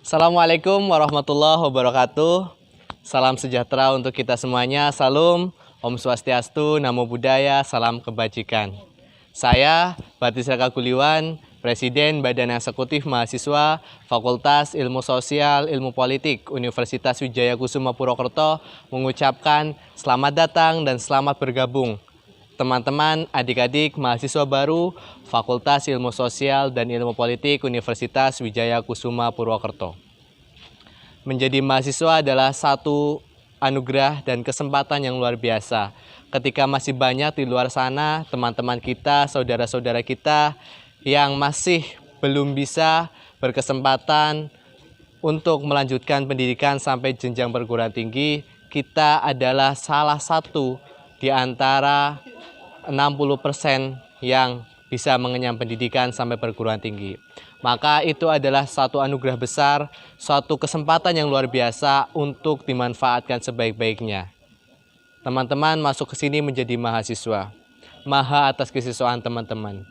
Assalamualaikum warahmatullahi wabarakatuh. Salam sejahtera untuk kita semuanya. Salam, Om Swastiastu, Namo Buddhaya, salam kebajikan. Saya Batis Raka Guliwan, Presiden Badan Eksekutif Mahasiswa Fakultas Ilmu Sosial Ilmu Politik Universitas Wijaya Kusuma Purwokerto mengucapkan selamat datang dan selamat bergabung teman-teman, adik-adik, mahasiswa baru Fakultas Ilmu Sosial dan Ilmu Politik Universitas Wijaya Kusuma Purwokerto. Menjadi mahasiswa adalah satu anugerah dan kesempatan yang luar biasa. Ketika masih banyak di luar sana, teman-teman kita, saudara-saudara kita yang masih belum bisa berkesempatan untuk melanjutkan pendidikan sampai jenjang perguruan tinggi, kita adalah salah satu di antara 60% yang bisa mengenyam pendidikan sampai perguruan tinggi. Maka itu adalah satu anugerah besar, suatu kesempatan yang luar biasa untuk dimanfaatkan sebaik-baiknya. Teman-teman masuk ke sini menjadi mahasiswa. Maha atas kesiswaan teman-teman.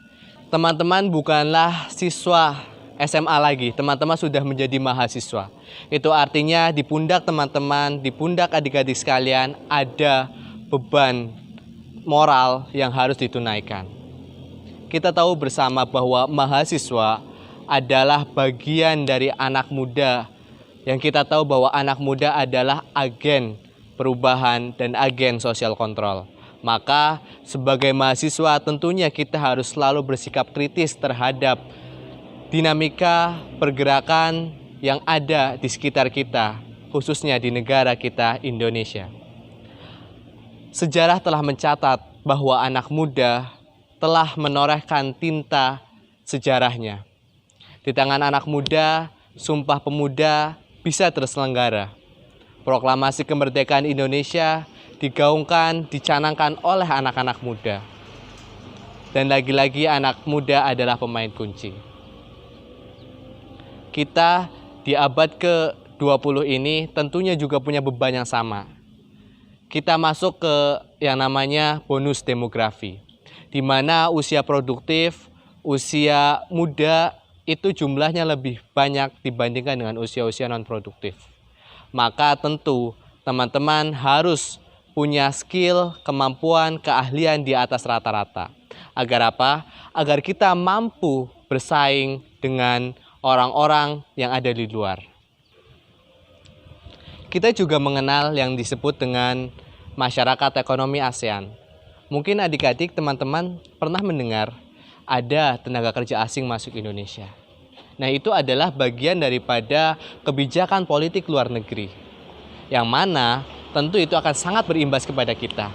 Teman-teman bukanlah siswa SMA lagi, teman-teman sudah menjadi mahasiswa. Itu artinya di pundak teman-teman, di pundak adik-adik sekalian ada beban moral yang harus ditunaikan. Kita tahu bersama bahwa mahasiswa adalah bagian dari anak muda, yang kita tahu bahwa anak muda adalah agen perubahan dan agen sosial kontrol. Maka sebagai mahasiswa tentunya kita harus selalu bersikap kritis terhadap dinamika pergerakan yang ada di sekitar kita, khususnya di negara kita Indonesia. Sejarah telah mencatat bahwa anak muda telah menorehkan tinta sejarahnya. Di tangan anak muda, Sumpah Pemuda bisa terselenggara. Proklamasi kemerdekaan Indonesia digaungkan, dicanangkan oleh anak-anak muda. Dan lagi-lagi anak muda adalah pemain kunci. Kita di abad ke-20 ini tentunya juga punya beban yang sama. Kita masuk ke yang namanya bonus demografi, di mana usia produktif, usia muda itu jumlahnya lebih banyak dibandingkan dengan usia-usia non-produktif. Maka tentu teman-teman harus punya skill, kemampuan, keahlian di atas rata-rata. Agar apa? Agar kita mampu bersaing dengan orang-orang yang ada di luar. Kita juga mengenal yang disebut dengan masyarakat ekonomi ASEAN. Mungkin adik-adik teman-teman pernah mendengar ada tenaga kerja asing masuk Indonesia. Nah, itu adalah bagian daripada kebijakan politik luar negeri, yang mana tentu itu akan sangat berimbas kepada kita.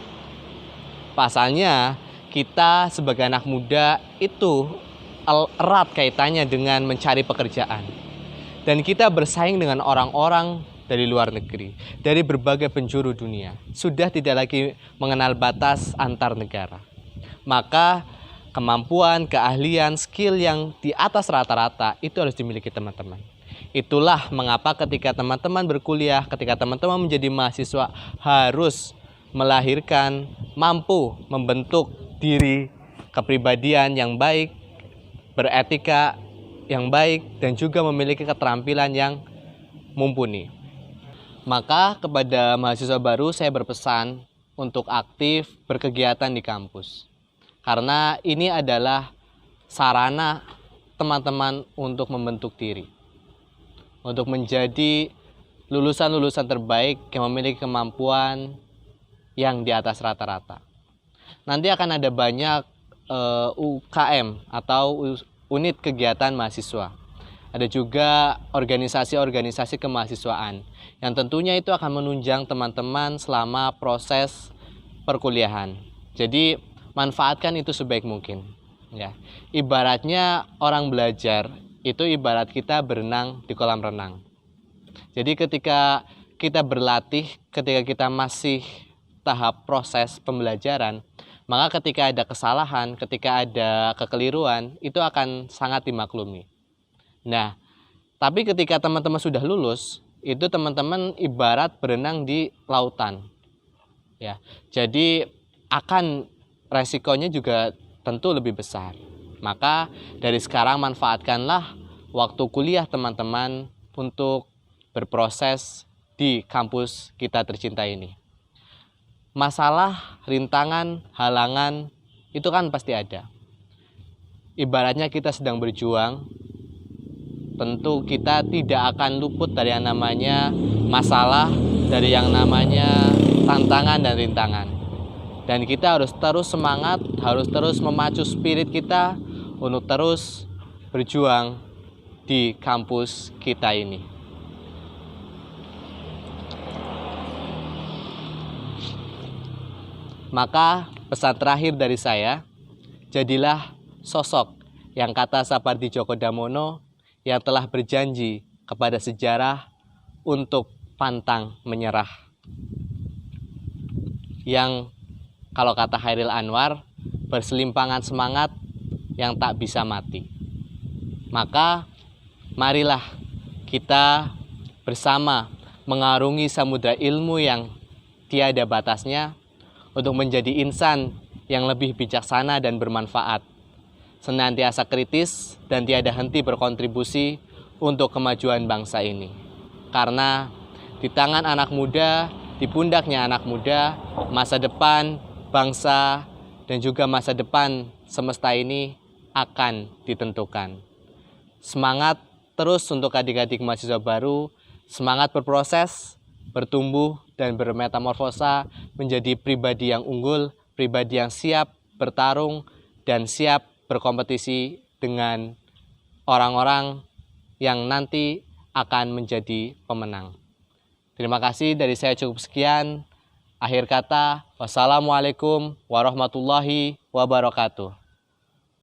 Pasalnya, kita sebagai anak muda itu erat kaitannya dengan mencari pekerjaan. Dan kita bersaing dengan orang-orang dari luar negeri, dari berbagai penjuru dunia. Sudah tidak lagi mengenal batas antar negara. Maka kemampuan, keahlian, skill yang di atas rata-rata itu harus dimiliki teman-teman. Itulah mengapa ketika teman-teman berkuliah, ketika teman-teman menjadi mahasiswa harus melahirkan, mampu membentuk diri, kepribadian yang baik, beretika yang baik, dan juga memiliki keterampilan yang mumpuni. Maka kepada mahasiswa baru saya berpesan untuk aktif berkegiatan di kampus. Karena ini adalah sarana teman-teman untuk membentuk diri. Untuk menjadi lulusan-lulusan terbaik yang memiliki kemampuan yang di atas rata-rata. Nanti akan ada banyak UKM atau unit kegiatan mahasiswa. Ada juga organisasi-organisasi kemahasiswaan yang tentunya itu akan menunjang teman-teman selama proses perkuliahan. Jadi manfaatkan itu sebaik mungkin. Ya, ibaratnya orang belajar itu ibarat kita berenang di kolam renang. Jadi ketika kita berlatih, ketika kita masih tahap proses pembelajaran, maka ketika ada kesalahan, ketika ada kekeliruan, itu akan sangat dimaklumi. Nah, tapi ketika teman-teman sudah lulus, itu teman-teman ibarat berenang di lautan. Ya, jadi akan resikonya juga tentu lebih besar. Maka dari sekarang manfaatkanlah waktu kuliah teman-teman untuk berproses di kampus kita tercinta ini. Masalah, rintangan, halangan itu kan pasti ada. Ibaratnya kita sedang berjuang, tentu kita tidak akan luput dari yang namanya masalah, dari yang namanya tantangan dan rintangan. Dan kita harus terus semangat, harus terus memacu spirit kita untuk terus berjuang di kampus kita ini. Maka pesan terakhir dari saya, jadilah sosok yang kata Sapardi Djoko Damono yang telah berjanji kepada sejarah untuk pantang menyerah. Yang kalau kata Chairil Anwar, berselimpangan semangat yang tak bisa mati. Maka marilah kita bersama mengarungi samudra ilmu yang tiada batasnya untuk menjadi insan yang lebih bijaksana dan bermanfaat, senantiasa kritis dan tiada henti berkontribusi untuk kemajuan bangsa ini. Karena di tangan anak muda, di pundaknya anak muda, masa depan bangsa dan juga masa depan semesta ini akan ditentukan. Semangat terus untuk adik-adik mahasiswa baru, semangat berproses, bertumbuh dan bermetamorfosa menjadi pribadi yang unggul, pribadi yang siap bertarung dan siap berkompetisi dengan orang-orang yang nanti akan menjadi pemenang. Terima kasih, dari saya cukup sekian. Akhir kata, wassalamualaikum warahmatullahi wabarakatuh.